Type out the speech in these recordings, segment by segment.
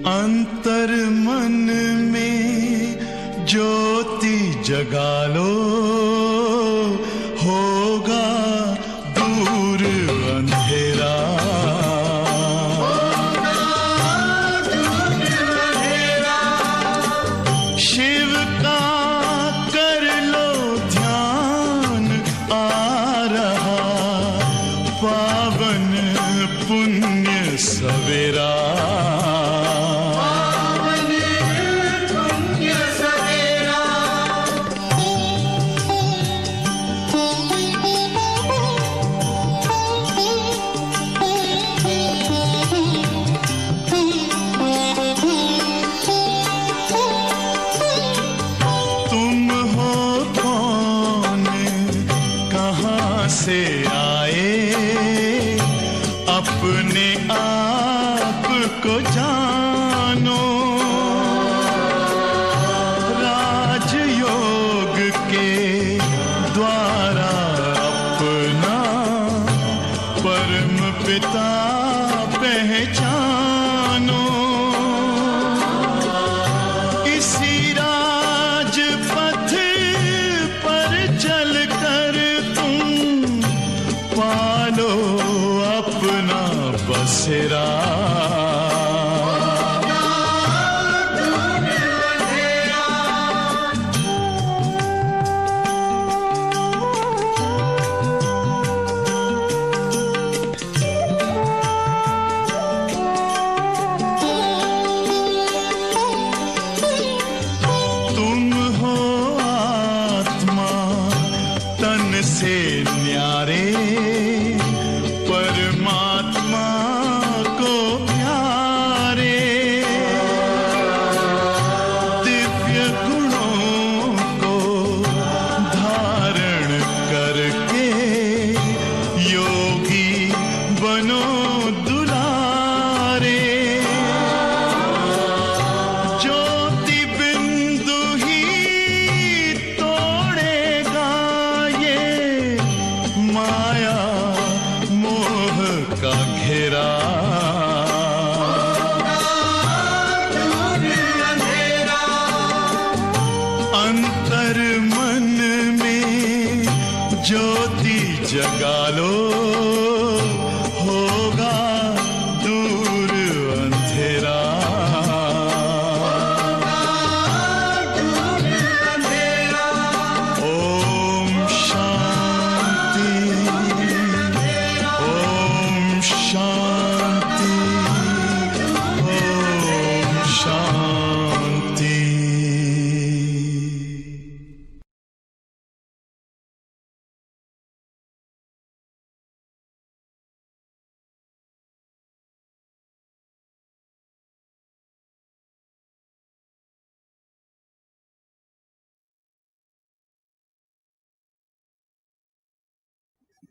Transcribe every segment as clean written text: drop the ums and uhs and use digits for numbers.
अंतर मन में ज्योति जगा लो, होगा दूर अंधेरा। शिव का कर लो ध्यान, आ रहा पावन पुण्य सवेरा। से आए अपने आप को जानो, राजयोग के द्वारा अपना परम पिता पहचानो। इसी राजपथ पर चलकर पालो अपना बसेरा। तुम हो आत्मा तन से न्यारे, परमात्मा को प्यारे। दिव्य गुणों को धारण करके योगी बनो दुलारे। ज्योति बिंदु ही तोड़ेगा ये माया मोह का घेरा। अंतर मन में ज्योति जगा लो, होगा दूर अंधेरा। ओम शांति, ओम शांति, ओम शांति।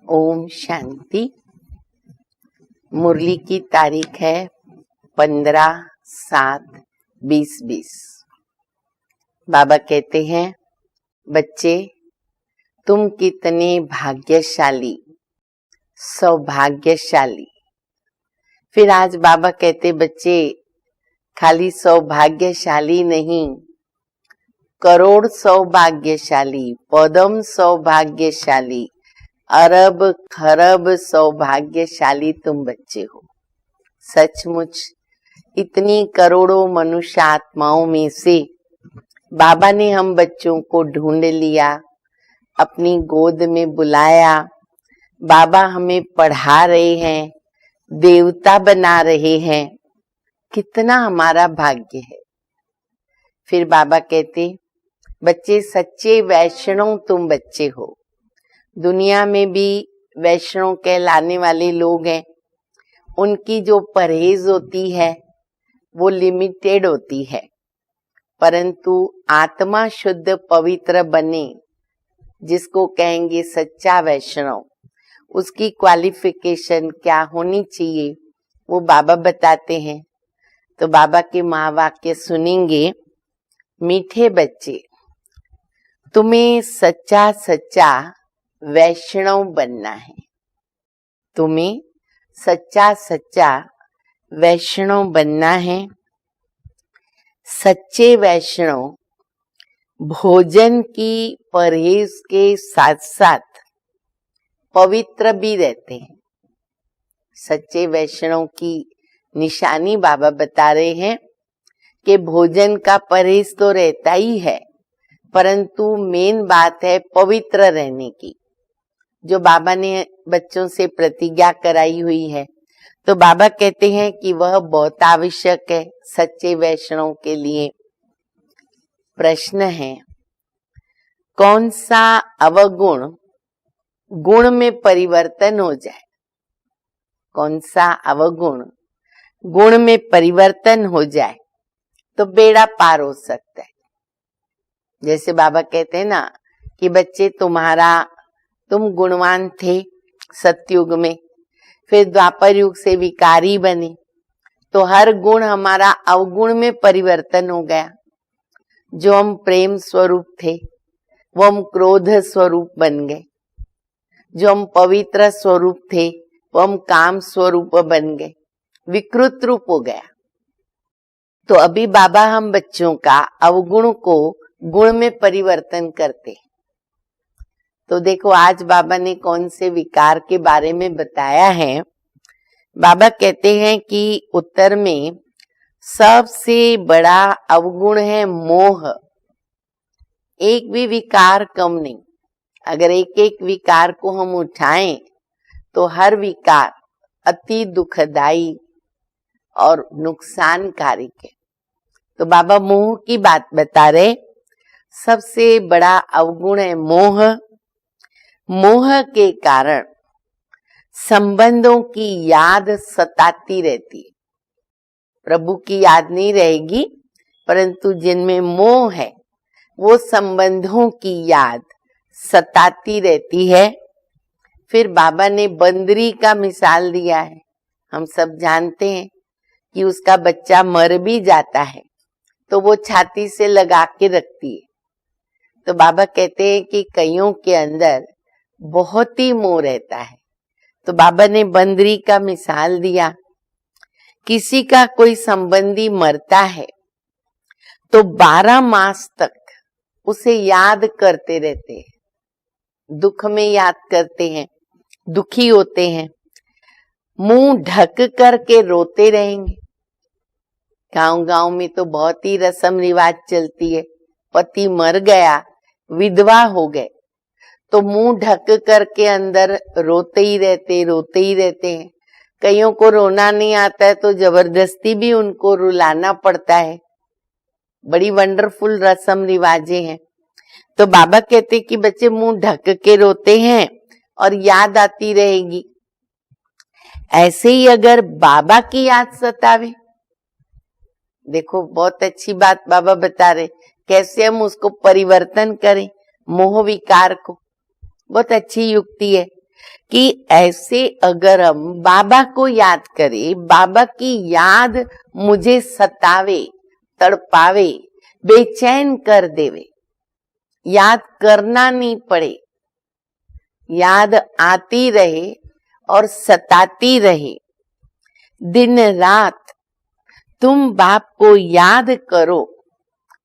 ओम शांति। मुरली की तारीख है 15/7/2020। बाबा कहते हैं, बच्चे तुम कितने भाग्यशाली, सौभाग्यशाली। फिर आज बाबा कहते, बच्चे खाली सौभाग्यशाली नहीं, करोड़ सौभाग्यशाली, पदम सौभाग्यशाली, अरब खरब सौभाग्यशाली तुम बच्चे हो। सचमुच इतनी करोड़ों मनुष्य आत्माओं में से बाबा ने हम बच्चों को ढूंढ लिया, अपनी गोद में बुलाया। बाबा हमें पढ़ा रहे हैं, देवता बना रहे हैं। कितना हमारा भाग्य है। फिर बाबा कहते, बच्चे सच्चे वैष्णव तुम बच्चे हो। दुनिया में भी वैष्णव कहलाने वाले लोग हैं, उनकी जो परहेज होती है वो लिमिटेड होती है, परंतु आत्मा शुद्ध पवित्र बने, जिसको कहेंगे सच्चा वैष्णव, उसकी क्वालिफिकेशन क्या होनी चाहिए वो बाबा बताते हैं। तो बाबा के महावाक्य सुनेंगे। मीठे बच्चे, तुम्हें सच्चा सच्चा वैष्णव बनना है। तुम्हें सच्चा सच्चा वैष्णव बनना है, सच्चे वैष्णव भोजन की परहेज के साथ साथ पवित्र भी रहते हैं। सच्चे वैष्णव की निशानी बाबा बता रहे हैं कि भोजन का परहेज तो रहता ही है, परंतु मेन बात है पवित्र रहने की, जो बाबा ने बच्चों से प्रतिज्ञा कराई हुई है। तो बाबा कहते हैं कि वह बहुत आवश्यक है सच्चे वैष्णव के लिए। प्रश्न है, कौन सा अवगुण गुण में परिवर्तन हो जाए? कौन सा अवगुण गुण में परिवर्तन हो जाए तो बेड़ा पार हो सकता है। जैसे बाबा कहते हैं ना कि बच्चे तुम गुणवान थे सतयुग में, फिर द्वापर युग से विकारी बने, तो हर गुण हमारा अवगुण में परिवर्तन हो गया। जो हम प्रेम स्वरूप थे वो हम क्रोध स्वरूप बन गए, जो हम पवित्र स्वरूप थे वो हम काम स्वरूप बन गए, विकृत रूप हो गया। तो अभी बाबा हम बच्चों का अवगुण को गुण में परिवर्तन करते। तो देखो आज बाबा ने कौन से विकार के बारे में बताया है। बाबा कहते हैं कि उत्तर में सबसे बड़ा अवगुण है मोह। एक भी विकार कम नहीं। अगर एक एक विकार को हम उठाएं तो हर विकार अति दुखदाई और नुकसानकारी है। तो बाबा मोह की बात बता रहे, सबसे बड़ा अवगुण है मोह। मोह के कारण संबंधों की याद सताती रहती है। प्रभु की याद नहीं रहेगी, परंतु जिनमें मोह है वो संबंधों की याद सताती रहती है। फिर बाबा ने बंदरी का मिसाल दिया है। हम सब जानते हैं कि उसका बच्चा मर भी जाता है तो वो छाती से लगा के रखती है। तो बाबा कहते हैं कि कईयों के अंदर बहुत ही मोह रहता है। तो बाबा ने बंदरी का मिसाल दिया। किसी का कोई संबंधी मरता है तो 12 मास तक उसे याद करते रहते हैं, दुख में याद करते हैं, दुखी होते हैं, मुंह ढक करके रोते रहेंगे। गांव गांव में तो बहुत ही रस्म रिवाज चलती है। पति मर गया, विधवा हो गए तो मुंह ढक करके अंदर रोते ही रहते हैं। कईयों को रोना नहीं आता है तो जबरदस्ती भी उनको रुलाना पड़ता है। बड़ी वंडरफुल रस्म रिवाजें हैं। तो बाबा कहते कि बच्चे मुंह ढक के रोते हैं और याद आती रहेगी। ऐसे ही अगर बाबा की याद सतावे, देखो बहुत अच्छी बात बाबा बता रहे, कैसे हम उसको परिवर्तन करें मोह विकार को। बहुत अच्छी युक्ति है कि ऐसे अगर हम बाबा को याद करें, बाबा की याद मुझे सतावे, तड़पावे, बेचैन कर देवे, याद करना नहीं पड़े, याद आती रहे और सताती रहे, दिन रात तुम बाप को याद करो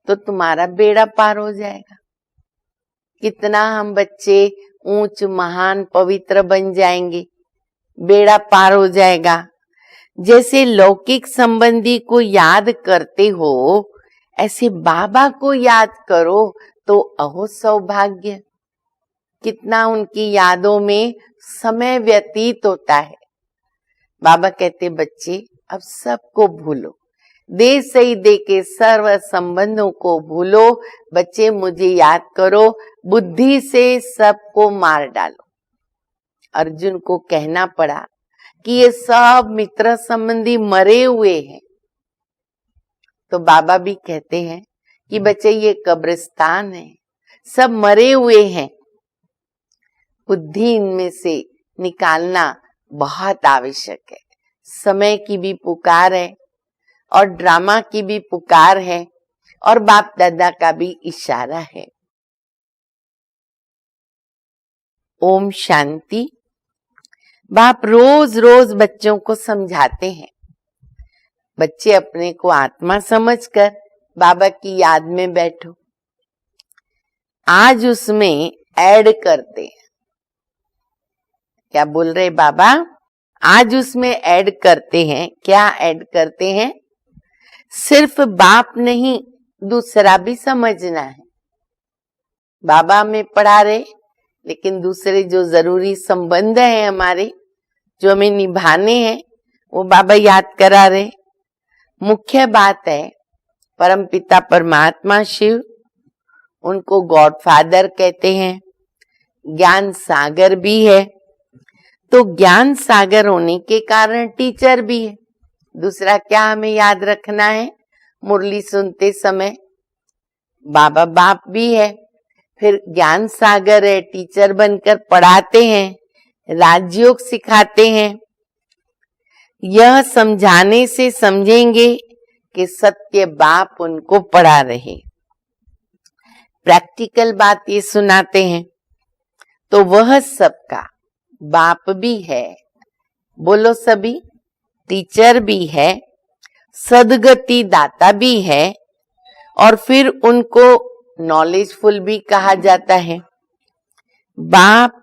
तो तुम्हारा बेड़ा पार हो जाएगा। कितना हम बच्चे ऊंच महान पवित्र बन जाएंगे, बेड़ा पार हो जाएगा। जैसे लौकिक संबंधी को याद करते हो, ऐसे बाबा को याद करो तो अहो सौभाग्य। कितना उनकी यादों में समय व्यतीत होता है। बाबा कहते बच्चे अब सबको भूलो, दे सही दे के सर्व संबंधों को भूलो। बच्चे मुझे याद करो, बुद्धि से सबको मार डालो। अर्जुन को कहना पड़ा कि ये सब मित्र संबंधी मरे हुए हैं। तो बाबा भी कहते हैं कि बच्चे ये कब्रिस्तान है, सब मरे हुए हैं। बुद्धि इनमें से निकालना बहुत आवश्यक है। समय की भी पुकार है और ड्रामा की भी पुकार है और बाप दादा का भी इशारा है। ओम शांति। बाप रोज रोज बच्चों को समझाते हैं बच्चे अपने को आत्मा समझकर बाबा की याद में बैठो। आज उसमें ऐड करते हैं। क्या बोल रहे बाबा? आज उसमें ऐड करते हैं। क्या ऐड करते हैं? सिर्फ बाप नहीं, दूसरा भी समझना है। बाबा में पढ़ा रहे, लेकिन दूसरे जो जरूरी संबंध है हमारे, जो हमें निभाने हैं, वो बाबा याद करा रहे। मुख्य बात है परमपिता परमात्मा शिव, उनको गॉड फादर कहते हैं। ज्ञान सागर भी है, तो ज्ञान सागर होने के कारण टीचर भी है। दूसरा क्या हमें याद रखना है? मुरली सुनते समय बाबा बाप भी है, फिर ज्ञान सागर है, टीचर बनकर पढ़ाते हैं, राजयोग सिखाते हैं। यह समझाने से समझेंगे कि सत्य बाप उनको पढ़ा रहे। प्रैक्टिकल बात ये सुनाते हैं, तो वह सबका बाप भी है। बोलो सभी, टीचर भी है, सदगति दाता भी है, और फिर उनको नॉलेजफुल भी कहा जाता है। बाप,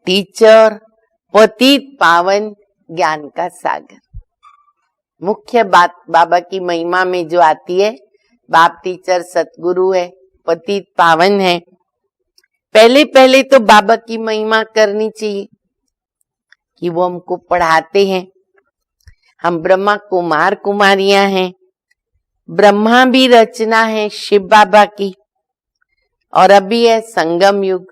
टीचर, पतित पावन, ज्ञान का सागर। मुख्य बात बाबा की महिमा में जो आती है, बाप, टीचर, सतगुरु है, पतित पावन है। पहले पहले तो बाबा की महिमा करनी चाहिए कि वो हमको पढ़ाते हैं। हम ब्रह्मा कुमार कुमारियां हैं। ब्रह्मा भी रचना है शिव बाबा की, और अभी है संगम युग।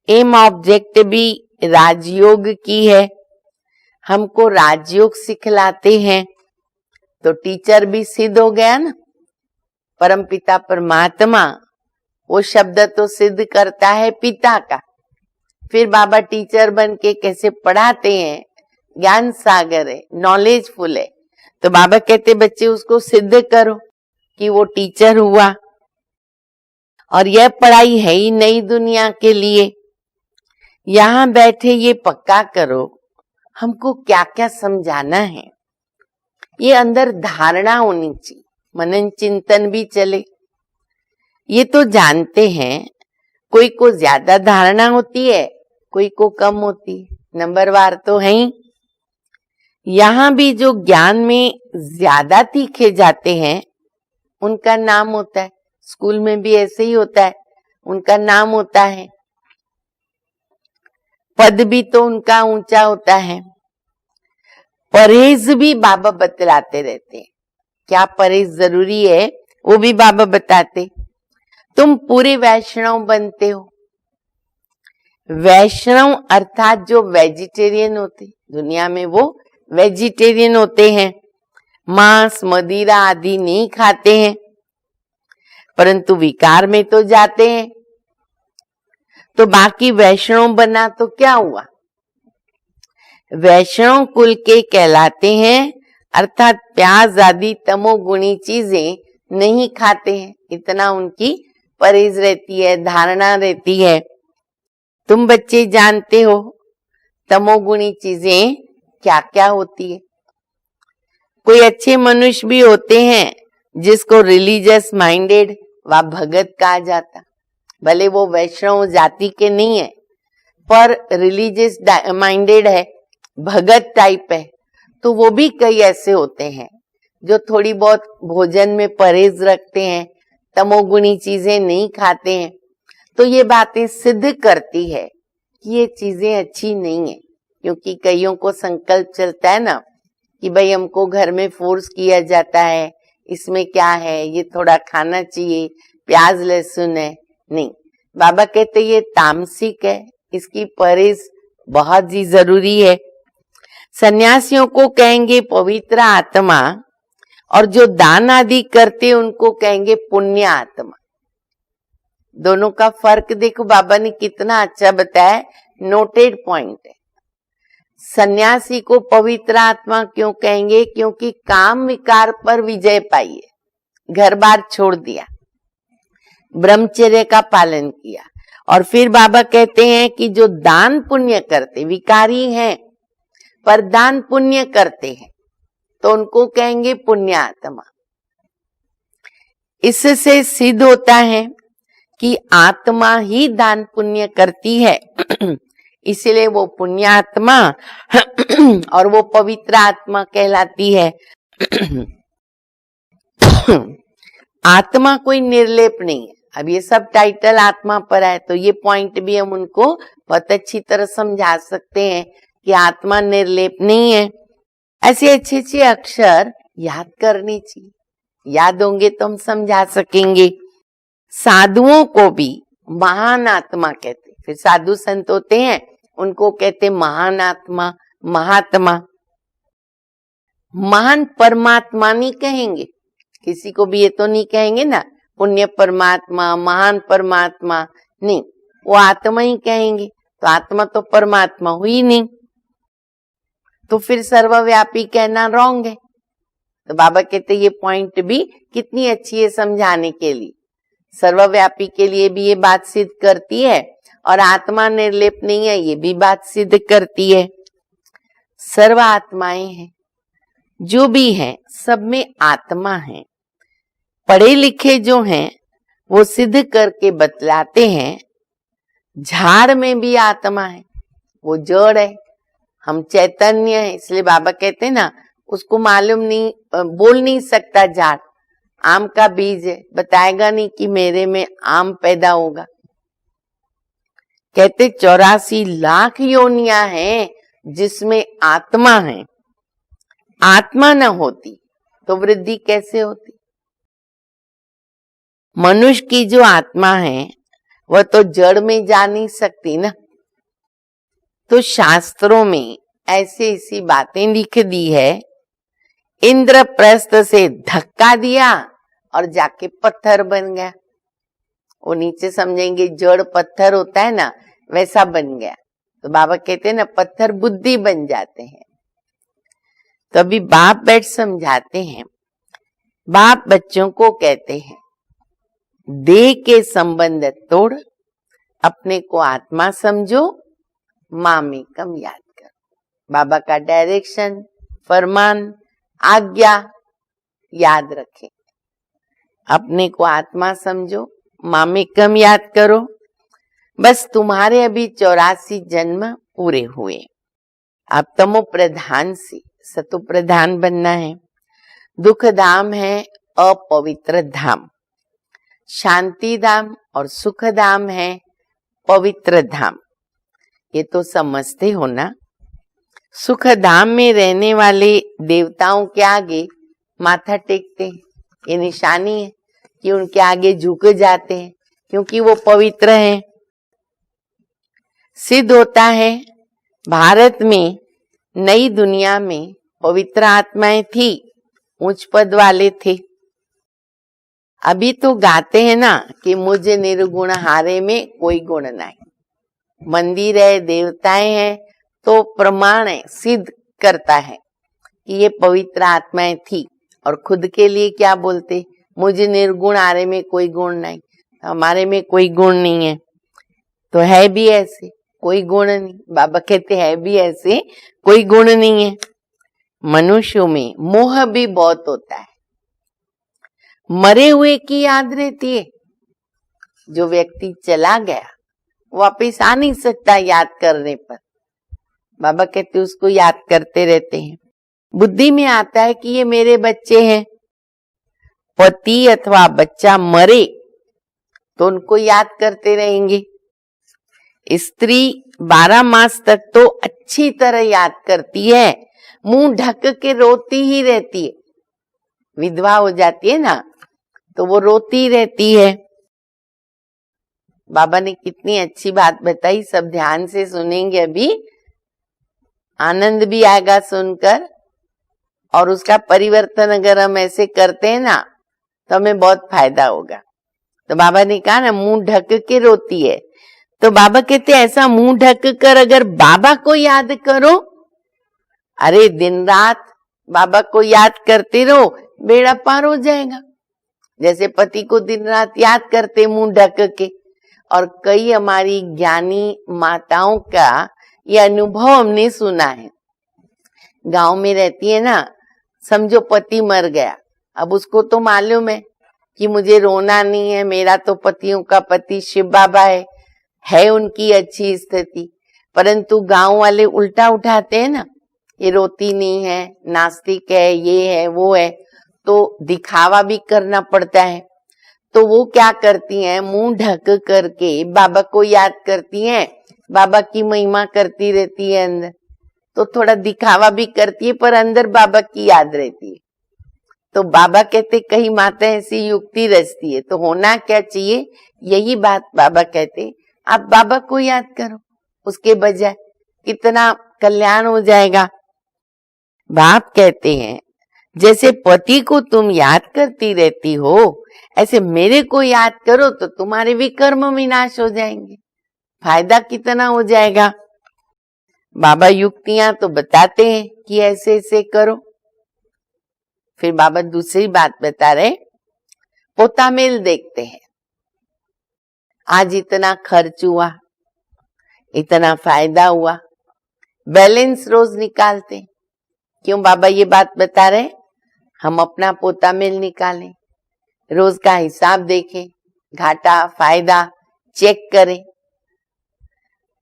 एम ऑब्जेक्ट भी राजयोग की है। हमको राजयोग सिखलाते हैं, तो टीचर भी सिद्ध हो गया ना। परमपिता परमात्मा, वो शब्द तो सिद्ध करता है पिता का। फिर बाबा टीचर बन के कैसे पढ़ाते हैं? ज्ञान सागर है, नॉलेजफुल है, तो बाबा कहते बच्चे उसको सिद्ध करो कि वो टीचर हुआ। और यह पढ़ाई है ही नई दुनिया के लिए। यहाँ बैठे ये पक्का करो हमको क्या क्या समझाना है। ये अंदर धारणा होनी चाहिए, मनन चिंतन भी चले। ये तो जानते हैं, कोई को ज्यादा धारणा होती है, कोई को कम होती है, नंबरवार तो है ही। यहाँ भी जो ज्ञान में ज्यादा तीखे जाते हैं, उनका नाम होता है। स्कूल में भी ऐसे ही होता है, उनका नाम होता है। पद भी तो उनका ऊंचा होता है। परहेज भी बाबा बतलाते रहते हैं। क्या परहेज जरूरी है, वो भी बाबा बताते। तुम पूरे वैष्णव बनते हो। वैष्णव अर्थात जो वेजिटेरियन होते, दुनिया में वो वेजिटेरियन होते हैं, मांस मदिरा आदि नहीं खाते हैं, परंतु विकार में तो जाते हैं। तो बाकी वैष्णव बना तो क्या हुआ? वैष्णव कुल के कहलाते हैं, अर्थात प्याज आदि तमोगुणी चीजें नहीं खाते हैं। इतना उनकी परहेज रहती है, धारणा रहती है। तुम बच्चे जानते हो तमोगुणी चीजें क्या क्या होती है। कोई अच्छे मनुष्य भी होते हैं जिसको रिलीजियस माइंडेड व भगत कहा जाता, भले वो वैष्णव जाति के नहीं है, पर रिलीजियस माइंडेड है, भगत टाइप है। तो वो भी कई ऐसे होते हैं जो थोड़ी बहुत भोजन में परहेज रखते हैं, तमोगुणी चीजें नहीं खाते हैं। तो ये बातें सिद्ध करती है कि ये चीजें अच्छी नहीं है, क्योंकि कईयों को संकल्प चलता है ना कि भाई हमको घर में फोर्स किया जाता है, इसमें क्या है, ये थोड़ा खाना चाहिए, प्याज लहसुन है। नहीं, बाबा कहते ये तामसिक है, इसकी परहेज बहुत ही जरूरी है। सन्यासियों को कहेंगे पवित्र आत्मा, और जो दान आदि करते उनको कहेंगे पुण्य आत्मा। दोनों का फर्क देखो, बाबा ने कितना अच्छा बताया, नोटेड पॉइंट है। सन्यासी को पवित्र आत्मा क्यों कहेंगे? क्योंकि काम विकार पर विजय पाई है, घर बार छोड़ दिया, ब्रह्मचर्य का पालन किया। और फिर बाबा कहते हैं कि जो दान पुण्य करते, विकारी हैं पर दान पुण्य करते हैं, तो उनको कहेंगे पुण्यात्मा। इससे सिद्ध होता है कि आत्मा ही दान पुण्य करती है, इसलिए वो पुण्यात्मा और वो पवित्र आत्मा कहलाती है। आत्मा कोई निर्लेप नहीं है। अब ये सब टाइटल आत्मा पर है, तो ये पॉइंट भी हम उनको बहुत अच्छी तरह समझा सकते हैं कि आत्मा निर्लेप नहीं है। ऐसे अच्छे अच्छे अक्षर याद करनी चाहिए, याद होंगे तो हम समझा सकेंगे। साधुओं को भी महान आत्मा कहते, फिर साधु संत होते हैं उनको कहते महान आत्मा, महात्मा। महान परमात्मा नहीं कहेंगे, किसी को भी ये तो नहीं कहेंगे ना पुण्य परमात्मा, महान परमात्मा, नहीं, वो आत्मा ही कहेंगे। तो आत्मा तो परमात्मा हुई नहीं, तो फिर सर्वव्यापी कहना रॉन्ग है। तो बाबा कहते ये पॉइंट भी कितनी अच्छी है समझाने के लिए। सर्वव्यापी के लिए भी ये बात सिद्ध करती है और आत्मा निर्लेप नहीं है, ये भी बात सिद्ध करती है। सर्व आत्माएं हैं, जो भी हैं सब में आत्मा है। पढ़े लिखे जो हैं वो सिद्ध करके बतलाते हैं झाड़ में भी आत्मा है, वो जड़ है, हम चैतन्य है। इसलिए बाबा कहते हैं ना, उसको मालूम नहीं, बोल नहीं सकता झाड़, आम का बीज है, बताएगा नहीं कि मेरे में आम पैदा होगा। कहते 84 लाख योनियां हैं जिसमें आत्मा है। आत्मा न होती तो वृद्धि कैसे होती? मनुष्य की जो आत्मा है वह तो जड़ में जा नहीं सकती ना। तो शास्त्रों में ऐसी ऐसी बातें लिख दी है, इंद्रप्रस्थ से धक्का दिया और जाके पत्थर बन गया। वो नीचे समझेंगे जड़ पत्थर होता है ना, वैसा बन गया। तो बाबा कहते हैं ना पत्थर बुद्धि बन जाते हैं। तो अभी बाप बैठ समझाते हैं। बाप बच्चों को कहते हैं देह के संबंध तोड़, अपने को आत्मा समझो, माँ में कम याद कर। बाबा का डायरेक्शन, फरमान, आज्ञा याद रखें। अपने को आत्मा समझो, माँ में कम याद करो। बस तुम्हारे अभी 84 जन्म पूरे हुए, अब तमो प्रधान से सतो प्रधान बनना है। दुख धाम है अपवित्र धाम, शांति धाम और सुख धाम है पवित्र धाम। ये तो समझते हो ना। सुख धाम में रहने वाले देवताओं के आगे माथा टेकते हैं, ये निशानी है कि उनके आगे झुक जाते हैं, क्योंकि वो पवित्र हैं। सिद्ध होता है भारत में, नई दुनिया में पवित्र आत्माएं थी, उच्च पद वाले थे। अभी तो गाते हैं ना कि मुझे निर्गुण हारे में कोई गुण नहीं। मंदिर है, देवताएं हैं, तो प्रमाण है, सिद्ध करता है कि ये पवित्र आत्माएं थी। और खुद के लिए क्या बोलते, मुझे निर्गुण हारे में कोई गुण नहीं, हमारे में कोई गुण नहीं है। तो है भी ऐसे, कोई गुण नहीं। बाबा कहते है भी ऐसे, कोई गुण नहीं है। मनुष्यों में मोह भी बहुत होता है, मरे हुए की याद रहती है। जो व्यक्ति चला गया वापिस आ नहीं सकता याद करने पर। बाबा कहते उसको याद करते रहते हैं। बुद्धि में आता है कि ये मेरे बच्चे हैं। पति अथवा बच्चा मरे तो उनको याद करते रहेंगे। स्त्री 12 मास तक तो अच्छी तरह याद करती है, मुंह ढक के रोती ही रहती है। विधवा हो जाती है ना तो वो रोती रहती है। बाबा ने कितनी अच्छी बात बताई, सब ध्यान से सुनेंगे, अभी आनंद भी आएगा सुनकर। और उसका परिवर्तन अगर हम ऐसे करते हैं ना तो हमें बहुत फायदा होगा। तो बाबा ने कहा ना मुंह ढक के रोती है, तो बाबा कहते ऐसा मुंह ढक कर अगर बाबा को याद करो, अरे दिन रात बाबा को याद करते रहो, बेड़ा पार हो जाएगा। जैसे पति को दिन रात याद करते मुंह ढक के। और कई हमारी ज्ञानी माताओं का ये अनुभव हमने सुना है। गांव में रहती है ना, समझो पति मर गया, अब उसको तो मालूम है कि मुझे रोना नहीं है, मेरा तो पतियों का पति शिव बाबा है उनकी अच्छी स्थिति, परंतु गांव वाले उल्टा उठाते हैं ना, ये रोती नहीं है, नास्तिक है, ये है वो है, तो दिखावा भी करना पड़ता है। तो वो क्या करती हैं, मुंह ढक करके बाबा को याद करती हैं, बाबा की महिमा करती रहती है अंदर, तो थोड़ा दिखावा भी करती है पर अंदर बाबा की याद रहती है। तो बाबा कहते कहीं माता ऐसी युक्ति रचती है, तो होना क्या चाहिए, यही बात बाबा कहते, आप बाबा को याद करो, उसके बजाय कितना कल्याण हो जाएगा। बाप कहते हैं जैसे पति को तुम याद करती रहती हो, ऐसे मेरे को याद करो तो तुम्हारे विकर्म विनाश हो जाएंगे, फायदा कितना हो जाएगा। बाबा युक्तियां तो बताते हैं कि ऐसे ऐसे करो। फिर बाबा दूसरी बात बता रहे, पोता मेल देखते हैं, आज इतना खर्च हुआ, इतना फायदा हुआ, बैलेंस रोज निकालते। क्यों बाबा ये बात बता रहे, हम अपना पोता मेल निकालें, रोज का हिसाब देखें, घाटा फायदा चेक करें,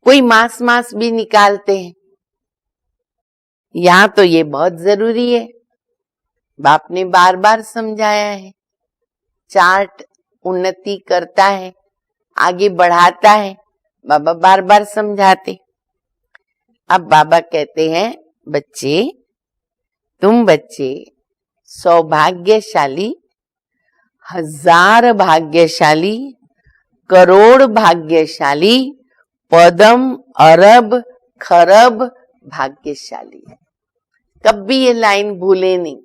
कोई मास भी निकालते हैं। यहाँ तो ये बहुत जरूरी है, बाप ने बार बार समझाया है। चार्ट उन्नति करता है, आगे बढ़ाता है, बाबा बार बार समझाते। अब बाबा कहते हैं बच्चे, तुम बच्चे सौभाग्यशाली, 1000 भाग्यशाली, करोड़ भाग्यशाली, पदम अरब खरब भाग्यशाली है। कभी ये लाइन भूले नहीं,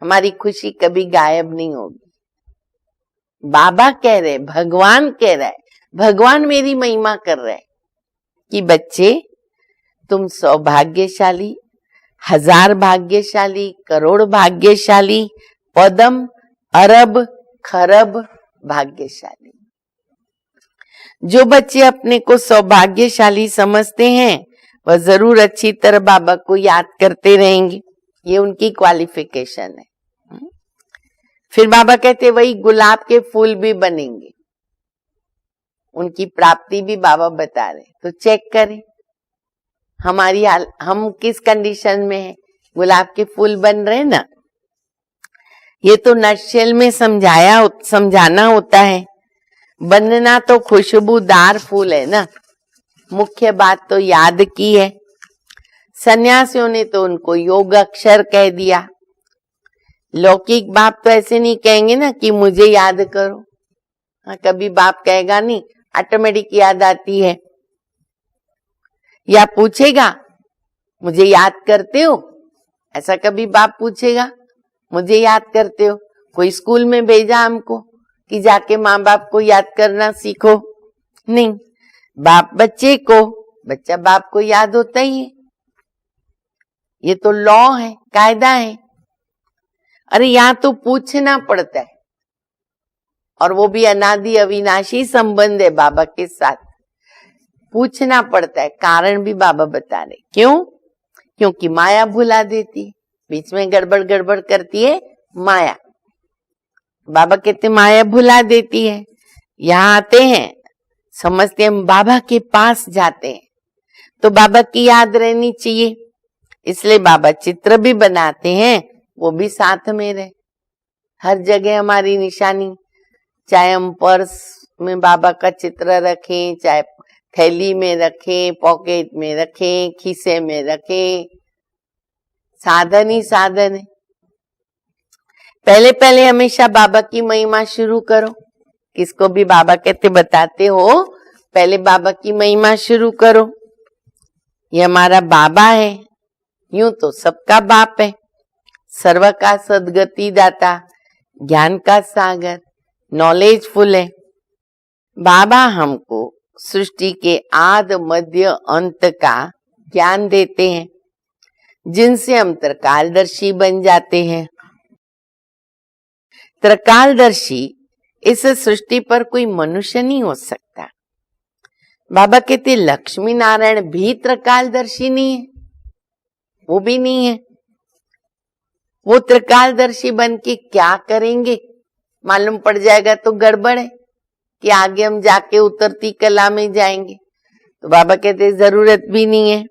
हमारी खुशी कभी गायब नहीं होगी। बाबा कह रहे, भगवान कह रहा है, भगवान मेरी महिमा कर रहा है कि बच्चे तुम सौभाग्यशाली, 1000 भाग्यशाली, करोड़ भाग्यशाली, पदम अरब खरब भाग्यशाली। जो बच्चे अपने को सौभाग्यशाली समझते हैं वह जरूर अच्छी तरह बाबा को याद करते रहेंगे, ये उनकी क्वालिफिकेशन है। फिर बाबा कहते वही गुलाब के फूल भी बनेंगे, उनकी प्राप्ति भी बाबा बता रहे। तो चेक करें हमारी हम किस कंडीशन में है, गुलाब के फूल बन रहे हैं ना। ये तो नटशेल में समझाना होता है, बनना तो खुशबूदार फूल है ना, मुख्य बात तो याद की है। सन्यासियों ने तो उनको योग अक्षर कह दिया, लौकिक बाप तो ऐसे नहीं कहेंगे ना कि मुझे याद करो। हाँ, कभी बाप कहेगा नहीं, ऑटोमेटिक याद आती है। या पूछेगा मुझे याद करते हो, ऐसा कभी बाप पूछेगा मुझे याद करते हो। कोई स्कूल में भेजा हमको कि जाके माँ बाप को याद करना सीखो, नहीं, बाप बच्चे को, बच्चा बाप को याद होता ही है। ये तो लॉ है, कायदा है। अरे यहाँ तो पूछना पड़ता है, और वो भी अनादि अविनाशी संबंध है बाबा के साथ, पूछना पड़ता है। कारण भी बाबा बता रहे, क्यों? क्योंकि माया भुला देती है, बीच में गड़बड़ करती है माया। बाबा कहते माया भुला देती है। यहाँ आते हैं, समझते हैं बाबा के पास जाते हैं, तो बाबा की याद रहनी चाहिए, इसलिए बाबा चित्र भी बनाते हैं, वो भी साथ में रहे। हर जगह हमारी निशानी, चाहे हम पर्स में बाबा का चित्र रखें, चाहे थैली में रखें, पॉकेट में रखें, खीसे में रखें, साधन ही साधन है। पहले हमेशा बाबा की महिमा शुरू करो। किसको भी बाबा कहते बताते हो, पहले बाबा की महिमा शुरू करो। ये हमारा बाबा है, यूं तो सबका बाप है, सर्व का सदगति दाता, ज्ञान का सागर, नॉलेजफुल है। बाबा हमको सृष्टि के आद मध्य अंत का ज्ञान देते हैं, जिनसे हम त्रिकालदर्शी बन जाते हैं। त्रिकालदर्शी इस सृष्टि पर कोई मनुष्य नहीं हो सकता। बाबा कहते लक्ष्मी नारायण भी त्रिकालदर्शी नहीं है, वो भी नहीं है। वो त्रिकालदर्शी बन के क्या करेंगे, मालूम पड़ जाएगा तो गड़बड़ है कि आगे हम जाके उतरती कला में जाएंगे। तो बाबा कहते जरूरत भी नहीं है,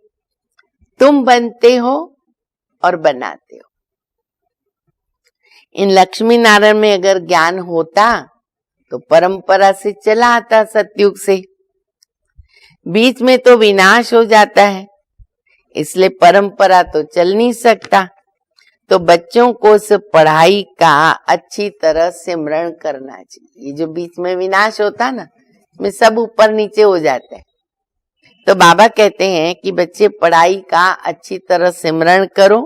तुम बनते हो और बनाते हो। इन लक्ष्मी नारायण में अगर ज्ञान होता तो परंपरा से चला आता, सतयुग से। बीच में तो विनाश हो जाता है, इसलिए परंपरा तो चल नहीं सकता। तो बच्चों को उस पढ़ाई का अच्छी तरह सिमरण करना चाहिए। ये जो बीच में विनाश होता है ना, में सब ऊपर नीचे हो जाता है। तो बाबा कहते हैं कि बच्चे पढ़ाई का अच्छी तरह सिमरण करो।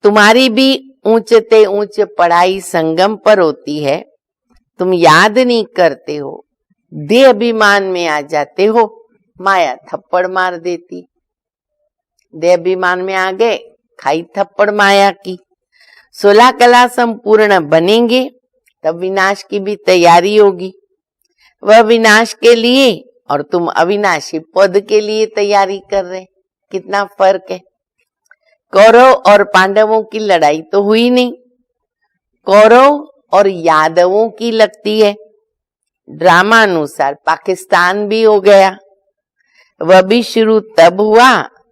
तुम्हारी भी ऊंचते ऊंच पढ़ाई संगम पर होती है, तुम याद नहीं करते हो, देह अभिमान में आ जाते हो, माया थप्पड़ मार देती। देह अभिमान में आ गए, खाई थप्पड़ माया की। 16 कला संपूर्ण बनेंगे तब विनाश की भी तैयारी होगी। वह विनाश के लिए और तुम अविनाशी पद के लिए तैयारी कर रहे, कितना फर्क है। कौरव और पांडवों की लड़ाई तो हुई नहीं, कौरव और यादवों की लगती है। ड्रामा अनुसार पाकिस्तान भी हो गया। वह भी शुरू तब हुआ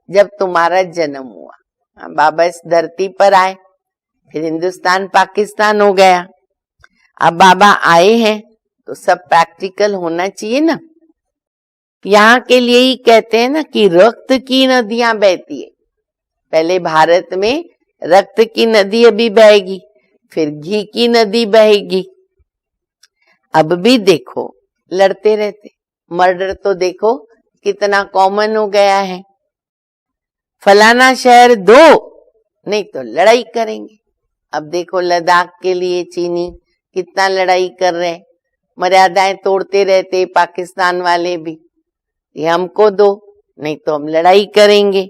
जब तुम्हारा जन्म हुआ। बाबा इस धरती पर आए, फिर हिंदुस्तान पाकिस्तान हो गया। अब बाबा आए हैं तो सब प्रैक्टिकल होना चाहिए ना। यहाँ के लिए ही कहते हैं ना कि रक्त की नदियां बहती है। पहले भारत में रक्त की नदी अभी बहेगी, फिर घी की नदी बहेगी। अब भी देखो लड़ते रहते, मर्डर तो देखो कितना कॉमन हो गया है। फलाना शहर दो, नहीं तो लड़ाई करेंगे। अब देखो लद्दाख के लिए चीनी कितना लड़ाई कर रहे हैं, मर्यादाएं तोड़ते रहते पाकिस्तान वाले भी। ये हमको दो, नहीं तो हम लड़ाई करेंगे।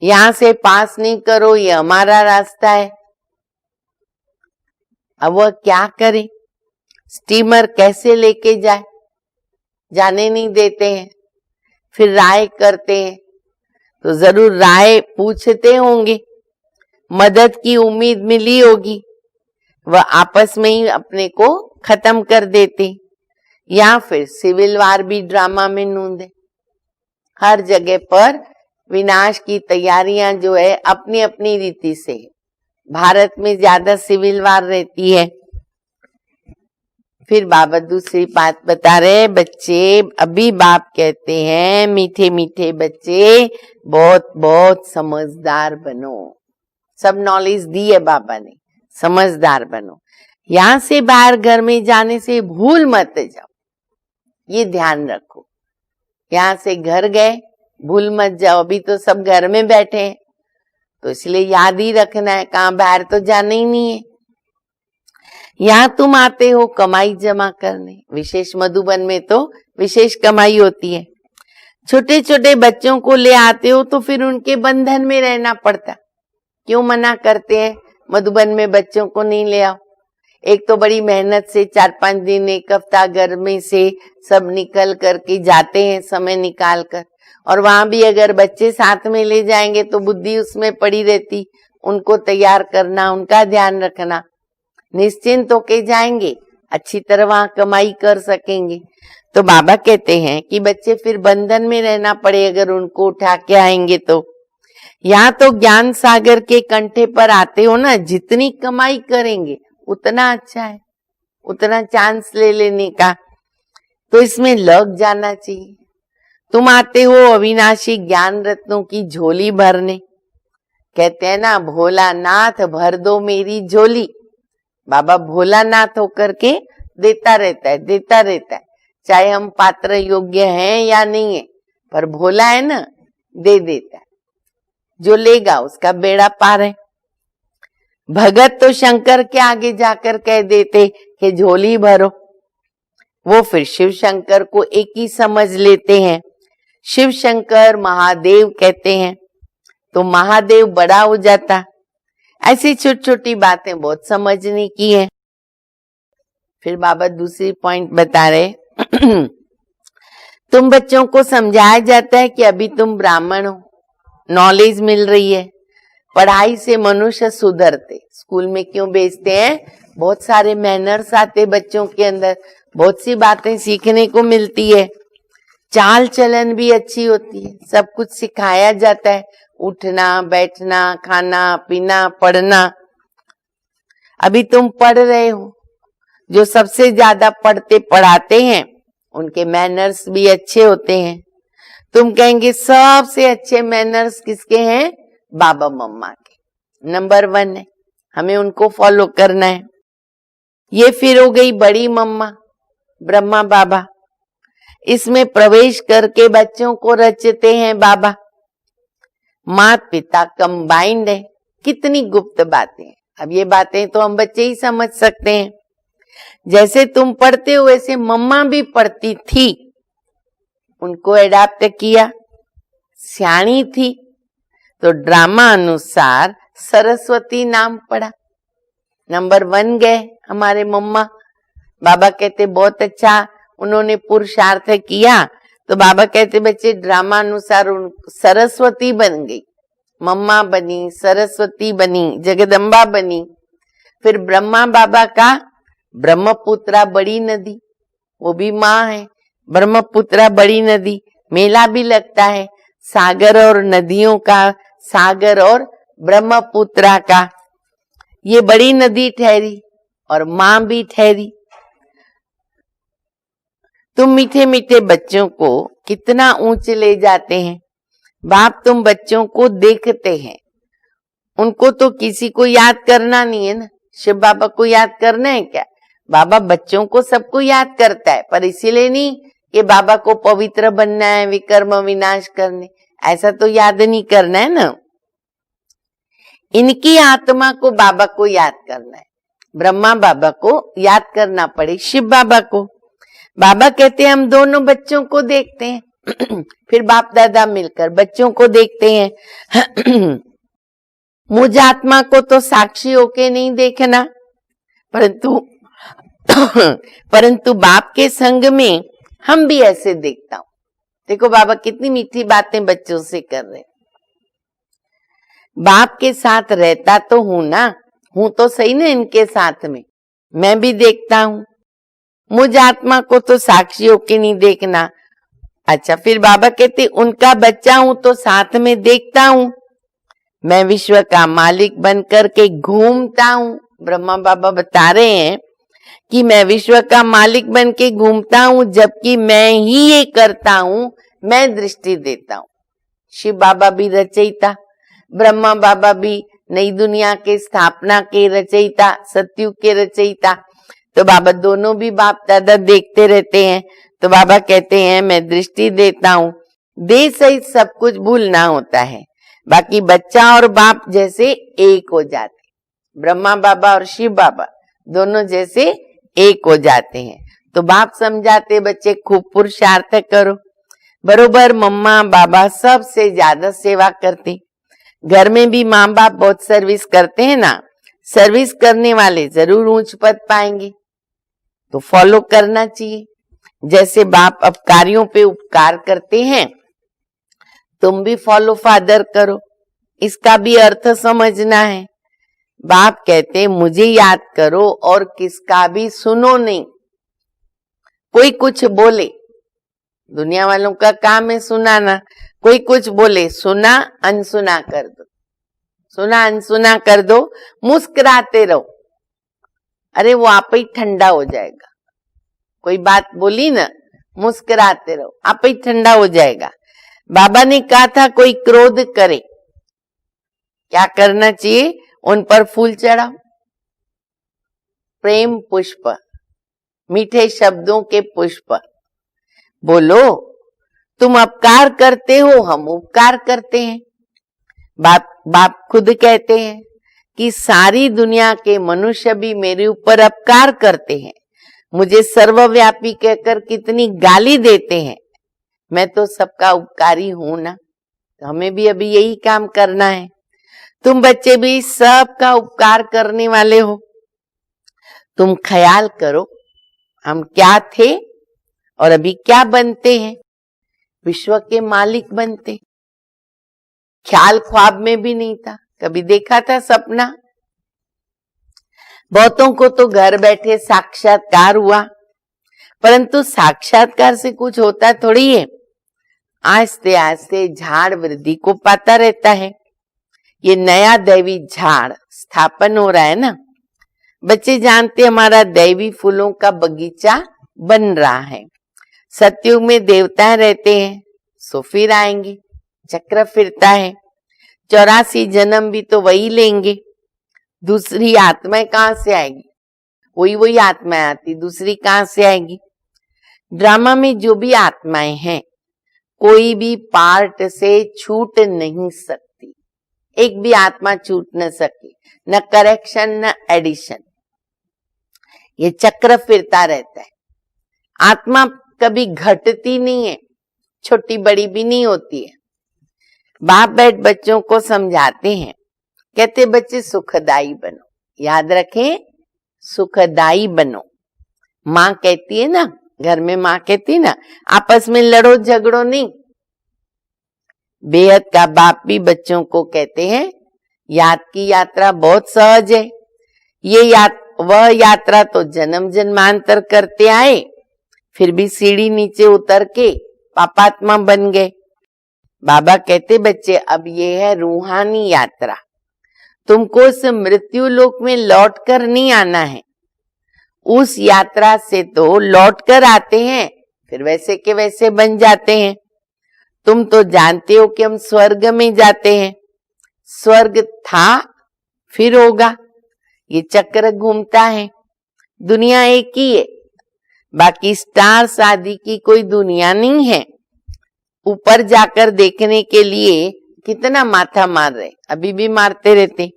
यहां से पास नहीं करो, ये हमारा रास्ता है। अब वह क्या करे, स्टीमर कैसे लेके जाए, जाने नहीं देते हैं। फिर राय करते हैं तो जरूर राय पूछते होंगे, मदद की उम्मीद मिली होगी, वह आपस में ही अपने को खत्म कर देते, या फिर सिविल वार भी ड्रामा में नूंदे। हर जगह पर विनाश की तैयारियां जो है अपनी अपनी रीति से है। भारत में ज्यादा सिविल वार रहती है। फिर बाबा दूसरी बात बता रहे, बच्चे अभी बाप कहते हैं मीठे मीठे बच्चे बहुत बहुत समझदार बनो। सब नॉलेज दी है बाबा ने, समझदार बनो। यहां से बाहर घर में जाने से भूल मत जाओ, ये ध्यान रखो। यहां से घर गए भूल मत जाओ। अभी तो सब घर में बैठे हैं तो इसलिए याद ही रखना है, कहां बाहर तो जाना ही नहीं है। यहाँ तुम आते हो कमाई जमा करने, विशेष मधुबन में तो विशेष कमाई होती है। छोटे छोटे बच्चों को ले आते हो तो फिर उनके बंधन में रहना पड़ता। क्यों मना करते हैं मधुबन में बच्चों को नहीं ले आओ? एक तो बड़ी मेहनत से 4-5 दिन, एक हफ्ता घर में से सब निकल करके जाते हैं समय निकाल कर, और वहां भी अगर बच्चे साथ में ले जाएंगे तो बुद्धि उसमें पड़ी रहती। उनको तैयार करना, उनका ध्यान रखना, निश्चिंत होके जाएंगे, अच्छी तरह वहां कमाई कर सकेंगे। तो बाबा कहते हैं कि बच्चे फिर बंधन में रहना पड़े अगर उनको उठा के आएंगे तो। यहाँ तो ज्ञान सागर के कंठे पर आते हो ना, जितनी कमाई करेंगे उतना अच्छा है, उतना चांस ले लेने का। तो इसमें लग जाना चाहिए। तुम आते हो अविनाशी ज्ञान रत्नों की झोली भरने। कहते हैं ना, भोलानाथ भर दो मेरी झोली। बाबा भोलानाथ होकर के देता रहता है, देता रहता है, चाहे हम पात्र योग्य हैं या नहीं है, पर भोला है ना, दे देता है। जो लेगा उसका बेड़ा पार है। भगत तो शंकर के आगे जाकर कह देते कि झोली भरो, वो फिर शिव शंकर को एक ही समझ लेते हैं। शिव शंकर महादेव कहते हैं तो महादेव बड़ा हो जाता। ऐसी छोटी छोटी बातें बहुत समझने की है। फिर बाबा दूसरी पॉइंट बता रहे तुम बच्चों को समझाया जाता है कि अभी तुम ब्राह्मण हो, नॉलेज मिल रही है, पढ़ाई से मनुष्य सुधरते। स्कूल में क्यों भेजते हैं? बहुत सारे मैनर्स आते बच्चों के अंदर, बहुत सी बातें सीखने को मिलती है, चाल चलन भी अच्छी होती है, सब कुछ सिखाया जाता है, उठना बैठना खाना पीना पढ़ना। अभी तुम पढ़ रहे हो, जो सबसे ज्यादा पढ़ते पढ़ाते हैं उनके मैनर्स भी अच्छे होते हैं। तुम कहेंगे सबसे अच्छे मैनर्स किसके हैं? बाबा मम्मा के, नंबर 1 है, हमें उनको फॉलो करना है। ये फिर हो गई बड़ी मम्मा ब्रह्मा बाबा, इसमें प्रवेश करके बच्चों को रचते हैं बाबा। माता पिता कंबाइंड है, कितनी गुप्त बातें। अब ये बातें तो हम बच्चे ही समझ सकते हैं। जैसे तुम पढ़ते हो वैसे मम्मा भी पढ़ती थी, उनको एडाप्ट किया, सियाणी थी तो ड्रामा अनुसार सरस्वती नाम पड़ा। नंबर 1 गए हमारे मम्मा। बाबा कहते बहुत अच्छा उन्होंने पुरुषार्थ किया, तो बाबा कहते बच्चे ड्रामा अनुसार सरस्वती बन गई, मम्मा बनी, सरस्वती बनी, जगदम्बा बनी। फिर ब्रह्मा बाबा का ब्रह्मपुत्रा बड़ी नदी, वो भी माँ है। ब्रह्मपुत्रा बड़ी नदी, मेला भी लगता है सागर और नदियों का, सागर और ब्रह्मपुत्रा का। ये बड़ी नदी ठहरी और माँ भी ठहरी। तुम मीठे मीठे बच्चों को कितना ऊंचे ले जाते हैं। बाप तुम बच्चों को देखते हैं, उनको तो किसी को याद करना नहीं है ना। शिव बाबा को याद करना है क्या? बाबा बच्चों को सबको याद करता है, पर इसीलिए नहीं कि बाबा को पवित्र बनना है, विकर्म विनाश करने, ऐसा तो याद नहीं करना है ना। इनकी आत्मा को बाबा को याद करना है। ब्रह्मा बाबा को याद करना पड़े शिव बाबा को। बाबा कहते हैं हम दोनों बच्चों को देखते हैं फिर बाप दादा मिलकर बच्चों को देखते हैं मुझ आत्मा को तो साक्षी होके नहीं देखना, परंतु बाप के संग में हम भी ऐसे देखता हूं। देखो बाबा कितनी मीठी बातें बच्चों से कर रहे हैं। बाप के साथ रहता तो हूं ना, हूं तो सही ना इनके साथ में, मैं भी देखता हूं। मुझ आत्मा को तो साक्षी होके नहीं देखना। अच्छा, फिर बाबा कहते उनका बच्चा हूं तो साथ में देखता हूं। मैं विश्व का मालिक बन करके घूमता हूं। ब्रह्मा बाबा बता रहे हैं कि मैं विश्व का मालिक बन के घूमता हूं, जबकि मैं ही ये करता हूं, मैं दृष्टि देता हूं। शिव बाबा भी रचयिता, ब्रह्मा बाबा भी नई दुनिया के स्थापना के रचयिता, सतयुग के रचयिता। तो बाबा दोनों भी बाप दादा देखते रहते हैं। तो बाबा कहते हैं मैं दृष्टि देता हूं। देह सहित सब कुछ भूलना होता है, बाकी बच्चा और बाप जैसे एक हो जाते। ब्रह्मा बाबा और शिव बाबा दोनों जैसे एक हो जाते हैं। तो बाप समझाते बच्चे खूब पुरुषार्थ करो। बरोबर मम्मा बाबा सबसे ज्यादा सेवा करते। घर में भी माँ बाप बहुत सर्विस करते हैं ना, सर्विस करने वाले जरूर ऊंच पद पाएंगे, तो फॉलो करना चाहिए। जैसे बाप अपकारियों पे उपकार करते हैं, तुम भी फॉलो फादर करो, इसका भी अर्थ समझना है। बाप कहते मुझे याद करो और किसका भी सुनो नहीं। कोई कुछ बोले, दुनिया वालों का काम है सुनाना, कोई कुछ बोले सुना अनसुना कर दो, सुना अनसुना कर दो, मुस्कुराते रहो। अरे वो आप ही ठंडा हो जाएगा। कोई बात बोली ना, मुस्कुराते रहो, आप ही ठंडा हो जाएगा। बाबा ने कहा था कोई क्रोध करे, क्या करना चाहिए? उन पर फूल चढ़ाओ, प्रेम पुष्प, मीठे शब्दों के पुष्प बोलो। तुम अपकार करते हो, हम उपकार करते हैं। बाप खुद कहते हैं कि सारी दुनिया के मनुष्य भी मेरे ऊपर अपकार करते हैं, मुझे सर्वव्यापी कहकर कितनी गाली देते हैं, मैं तो सबका उपकारी हूं ना। तो हमें भी अभी यही काम करना है। तुम बच्चे भी सबका उपकार करने वाले हो। तुम ख्याल करो हम क्या थे और अभी क्या बनते हैं। विश्व के मालिक बनते, ख्याल ख्वाब में भी नहीं था। कभी देखा था सपना? बहुतों को तो घर बैठे साक्षात्कार हुआ, परंतु साक्षात्कार से कुछ होता थोड़ी है। आस्ते आस्ते झाड़ वृद्धि को पाता रहता है। ये नया दैवी झाड़ स्थापन हो रहा है ना। बच्चे जानते हमारा दैवी फूलों का बगीचा बन रहा है। सतयुग में देवता रहते हैं, सो फिर आएंगे, चक्र फिरता है। 84 जन्म भी तो वही लेंगे। दूसरी आत्माएं कहां से आएगी? वही आत्माएं आती, दूसरी कहां से आएगी? ड्रामा में जो भी आत्माएं हैं, कोई भी पार्ट से छूट नहीं सकती। एक भी आत्मा छूट न सके, न करेक्शन न एडिशन। ये चक्र फिरता रहता है। आत्मा कभी घटती नहीं है, छोटी बड़ी भी नहीं होती है। बाप बैठ बच्चों को समझाते हैं, कहते बच्चे सुखदाई बनो। याद रखें, सुखदाई बनो। माँ कहती है ना, घर में माँ कहती है ना, आपस में लड़ो झगड़ो नहीं। बेहद का बाप भी बच्चों को कहते हैं, याद की यात्रा बहुत सहज है। ये वह यात्रा तो जन्म जन्मांतर करते आए, फिर भी सीढ़ी नीचे उतर के पापात्मा बन गए। बाबा कहते बच्चे अब ये है रूहानी यात्रा। तुमको उस मृत्यु लोक में लौट कर नहीं आना है। उस यात्रा से तो लौट कर आते हैं, फिर वैसे के वैसे बन जाते हैं। तुम तो जानते हो कि हम स्वर्ग में जाते हैं। स्वर्ग था, फिर होगा। ये चक्र घूमता है। दुनिया एक ही है, बाकी स्टार्स आदि की कोई दुनिया नहीं है। ऊपर जाकर देखने के लिए कितना माथा मार रहे, अभी भी मारते रहते।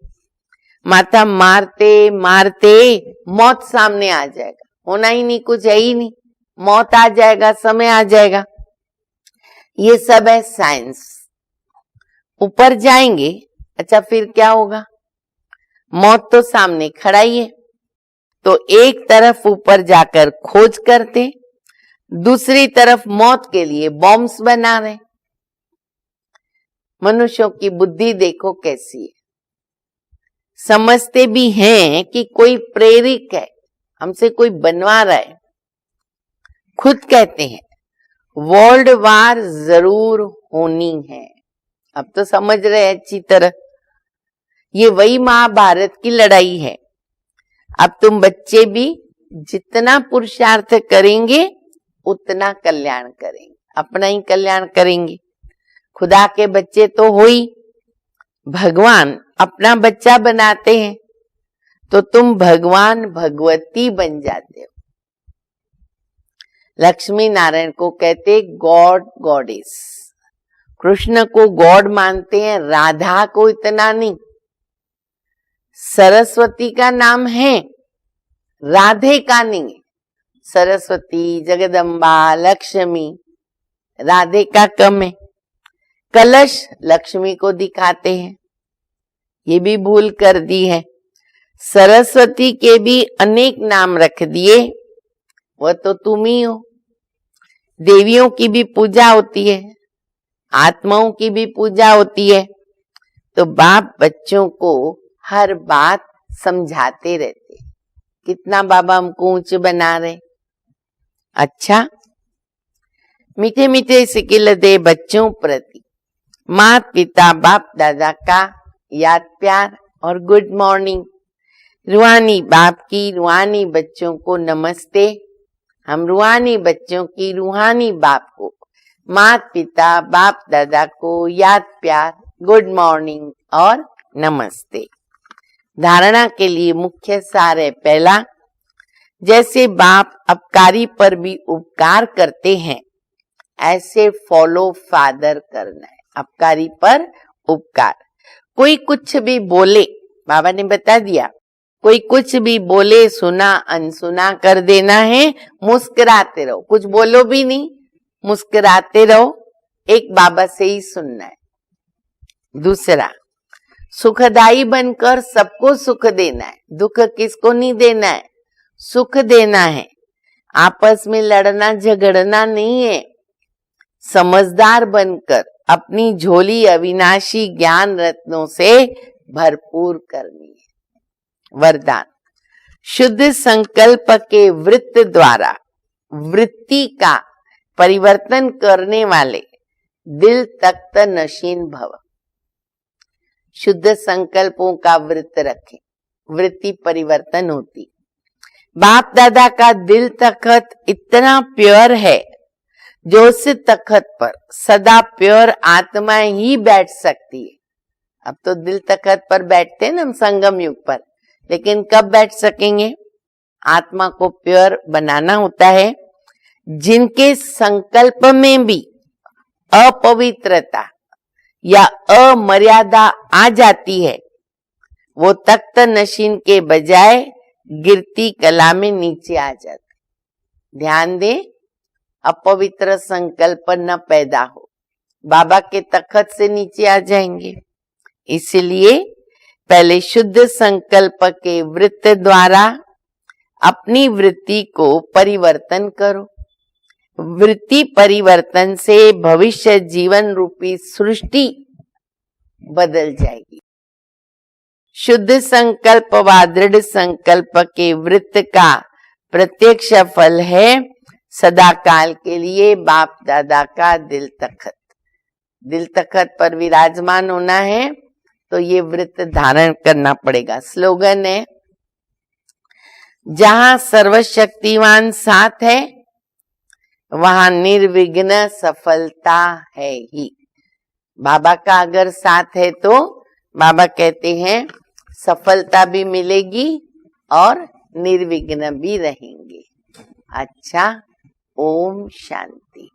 माथा मारते मारते मौत सामने आ जाएगा। होना ही नहीं, कुछ है ही नहीं। मौत आ जाएगा, समय आ जाएगा। ये सब है साइंस। ऊपर जाएंगे, अच्छा फिर क्या होगा? मौत तो सामने खड़ा ही है। तो एक तरफ ऊपर जाकर खोज करते, दूसरी तरफ मौत के लिए बॉम्ब्स बना रहे। मनुष्यों की बुद्धि देखो कैसी है। समझते भी हैं कि कोई प्रेरित है, हमसे कोई बनवा रहा है। खुद कहते हैं वर्ल्ड वार जरूर होनी है। अब तो समझ रहे हैं अच्छी तरह। ये वही महाभारत की लड़ाई है। अब तुम बच्चे भी जितना पुरुषार्थ करेंगे उतना कल्याण करेंगे, अपना ही कल्याण करेंगे। खुदा के बच्चे तो हो ही, भगवान अपना बच्चा बनाते हैं, तो तुम भगवान भगवती बन जाते हो। लक्ष्मी नारायण को कहते गॉड गॉडेस। कृष्ण को गॉड मानते हैं, राधा को इतना नहीं। सरस्वती का नाम है, राधे का नहीं। सरस्वती, जगदम्बा, लक्ष्मी, राधे का कम है। कलश लक्ष्मी को दिखाते हैं, ये भी भूल कर दी है। सरस्वती के भी अनेक नाम रख दिए, वह तो तुम ही हो। देवियों की भी पूजा होती है, आत्माओं की भी पूजा होती है। तो बाप बच्चों को हर बात समझाते रहते। कितना बाबा हमको ऊंच बना रहे। अच्छा, मीठे मीठे सिकिल दे बच्चों प्रति माता पिता बाप दादा का याद प्यार और गुड मॉर्निंग। रूहानी बाप की रूहानी बच्चों को नमस्ते। हम रूहानी बच्चों की रूहानी बाप को, माता पिता बाप दादा को याद प्यार, गुड मॉर्निंग और नमस्ते। धारणा के लिए मुख्य सार है पहला, जैसे बाप अपकारी पर भी उपकार करते हैं, ऐसे फॉलो फादर करना है। अपकारी पर उपकार। कोई कुछ भी बोले, बाबा ने बता दिया, कोई कुछ भी बोले सुना अनसुना कर देना है, मुस्कुराते रहो। कुछ बोलो भी नहीं, मुस्कुराते रहो। एक बाबा से ही सुनना है। दूसरा, सुखदाई बनकर सबको सुख देना है। दुख किसको नहीं देना है, सुख देना है। आपस में लड़ना झगड़ना नहीं है। समझदार बनकर अपनी झोली अविनाशी ज्ञान रत्नों से भरपूर करनी है। वरदान, शुद्ध संकल्प के वृत्त द्वारा वृत्ति का परिवर्तन करने वाले दिल तख्त नशीन भव। शुद्ध संकल्पों का वृत्त रखें, वृत्ति परिवर्तन होती। बाप दादा का दिल तख्त इतना प्योर है जो उस तख्त पर सदा प्योर आत्मा ही बैठ सकती है। अब तो दिल तख्त पर बैठते हैं ना हम संगम युग पर, लेकिन कब बैठ सकेंगे? आत्मा को प्योर बनाना होता है। जिनके संकल्प में भी अपवित्रता या अमर्यादा आ जाती है, वो तख्त नशीन के बजाय गिरती कला में नीचे आ जाते। ध्यान दें, अपवित्र संकल्प न पैदा हो, बाबा के तख्त से नीचे आ जाएंगे। इसलिए पहले शुद्ध संकल्प के वृत्त द्वारा अपनी वृत्ति को परिवर्तन करो। वृत्ति परिवर्तन से भविष्य जीवन रूपी सृष्टि बदल जाएगी। शुद्ध संकल्प व दृढ़ संकल्प के वृत्त का प्रत्यक्ष फल है सदा काल के लिए बाप दादा का दिल तख्त। दिल तख्त पर विराजमान होना है तो ये वृत्त धारण करना पड़ेगा। स्लोगन है, जहां सर्वशक्तिमान साथ है वहां निर्विघ्न सफलता है ही। बाबा का अगर साथ है तो बाबा कहते हैं सफलता भी मिलेगी और निर्विघ्न भी रहेंगे। अच्छा, ओम शांति।